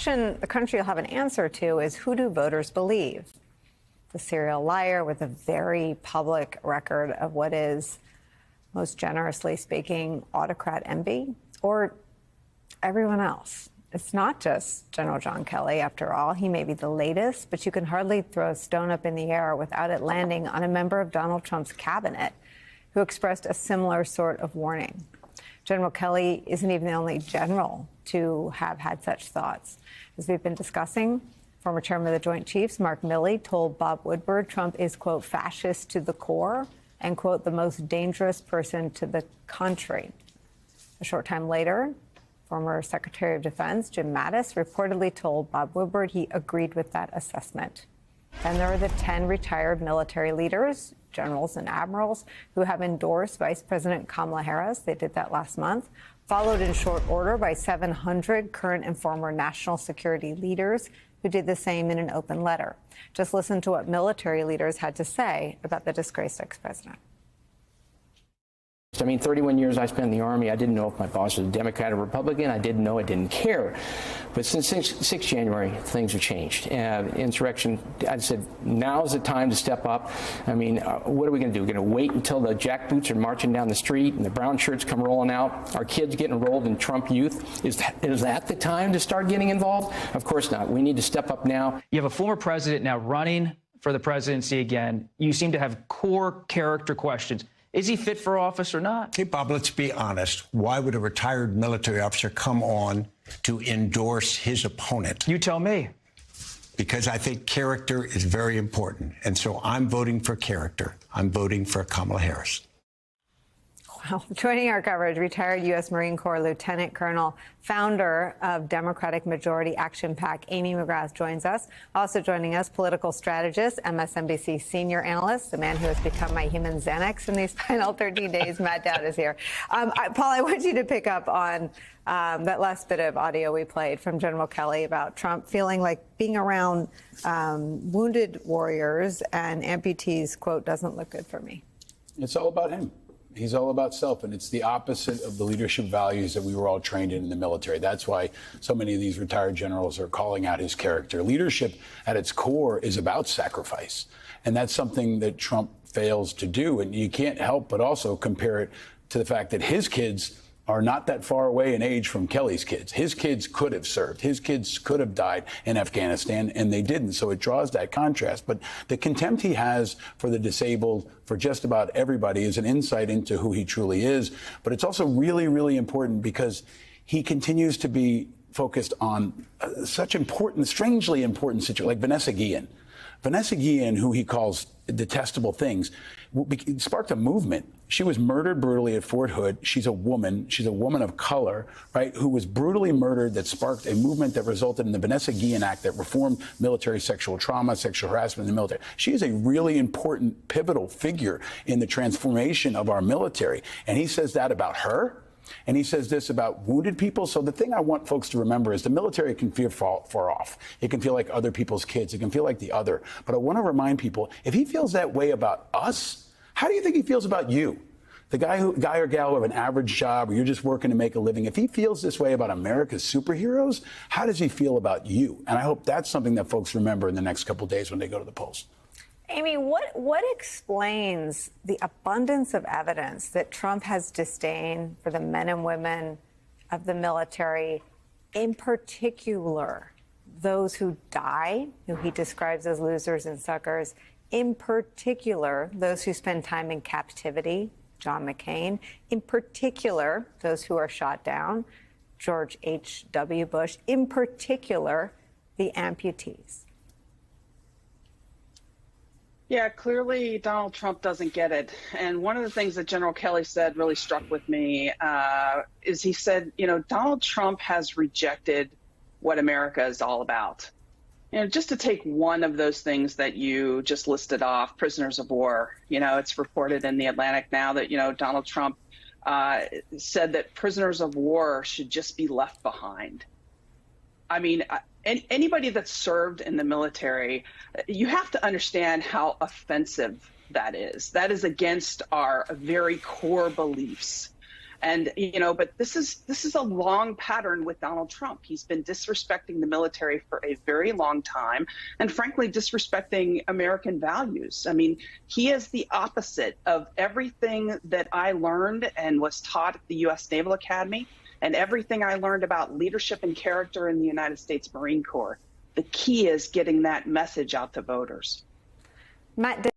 question the country will have an answer to is, who do voters believe? The serial liar with a very public record of what is, most generously speaking, autocrat envy, or everyone else? It's not just General John Kelly, after all. He may be the latest, but you can hardly throw a stone up in the air without it landing on a member of Donald Trump's cabinet who expressed a similar sort of warning. General Kelly isn't even the only general to have had such thoughts. As we've been discussing, former chairman of the Joint Chiefs, Mark Milley, told Bob Woodward Trump is, quote, fascist to the core and, quote, the most dangerous person to the country. A short time later, former Secretary of Defense Jim Mattis reportedly told Bob Woodward he agreed with that assessment. Then there are the 10 retired military leaders, generals and admirals, who have endorsed Vice President Kamala Harris. They did that last month, followed in short order by 700 current and former national security leaders who did the same in an open letter. Just listen to what military leaders had to say about the disgraced ex-president. I mean, 31 years I spent in the Army. I didn't know if my boss was a Democrat or Republican. I didn't know. I didn't care. But since 6 January, things have changed. Insurrection, I said, now's the time to step up. I mean, what are we going to do? We're going to wait until the jackboots are marching down the street and the brown shirts come rolling out? Our kids get enrolled in Trump Youth? Is that the time to start getting involved? Of course not. We need to step up now. You have a former president now running for the presidency again. You seem to have core character questions. Is he fit for office or not? Hey, Bob, let's be honest. Why would a retired military officer come on to endorse his opponent? You tell me. Because I think character is very important. And so I'm voting for character. I'm voting for Kamala Harris. Well, joining our coverage, retired U.S. Marine Corps Lieutenant Colonel, founder of Democratic Majority Action PAC, Amy McGrath, joins us. Also joining us, political strategist, MSNBC senior analyst, the man who has become my human Xanax in these final 13 days, Matt Dowd is here. Paul, I want you to pick up on that last bit of audio we played from General Kelly about Trump feeling like being around wounded warriors and amputees, quote, doesn't look good for me. It's all about him. He's all about self, and it's the opposite of the leadership values that we were all trained in the military. That's why so many of these retired generals are calling out his character. Leadership at its core is about sacrifice, and that's something that Trump fails to do. And you can't help but also compare it to the fact that his kids are not that far away in age from Kelly's kids. His kids could have served. His kids could have died in Afghanistan, and they didn't. So it draws that contrast. But the contempt he has for the disabled, for just about everybody, is an insight into who he truly is. But it's also really, really important because he continues to be focused on such important, strangely important situations, like Vanessa Guillen. Vanessa Guillen, who he calls detestable things, sparked a movement. She was murdered brutally at Fort Hood. She's a woman. She's a woman of color, right, who was brutally murdered, that sparked a movement that resulted in the Vanessa Guillen Act that reformed military sexual trauma, sexual harassment in the military. She is a really important, pivotal figure in the transformation of our military. And he says that about her. And he says this about wounded people. So the thing I want folks to remember is the military can feel far off. It can feel like other people's kids. It can feel like the other. But I want to remind people, if he feels that way about us, how do you think he feels about you? The guy or gal who have an average job, or you're just working to make a living. If he feels this way about America's superheroes, how does he feel about you? And I hope that's something that folks remember in the next couple of days when they go to the polls. Amy, what explains the abundance of evidence that Trump has disdain for the men and women of the military, in particular those who die, who he describes as losers and suckers, in particular those who spend time in captivity, John McCain, in particular those who are shot down, George H.W. Bush, in particular the amputees? Yeah, clearly Donald Trump doesn't get it. And one of the things that General Kelly said really struck with me is he said, you know, Donald Trump has rejected what America is all about. You know, just to take one of those things that you just listed off, prisoners of war, you know, it's reported in the Atlantic now that, you know, Donald Trump said that prisoners of war should just be left behind. I mean, anybody that's served in the military, you have to understand how offensive that is. That is against our very core beliefs. And, you know, but this is a long pattern with Donald Trump. He's been disrespecting the military for a very long time and frankly, disrespecting American values. I mean, he is the opposite of everything that I learned and was taught at the U.S. Naval Academy and everything I learned about leadership and character in the United States Marine Corps. The key is getting that message out to voters. Matt,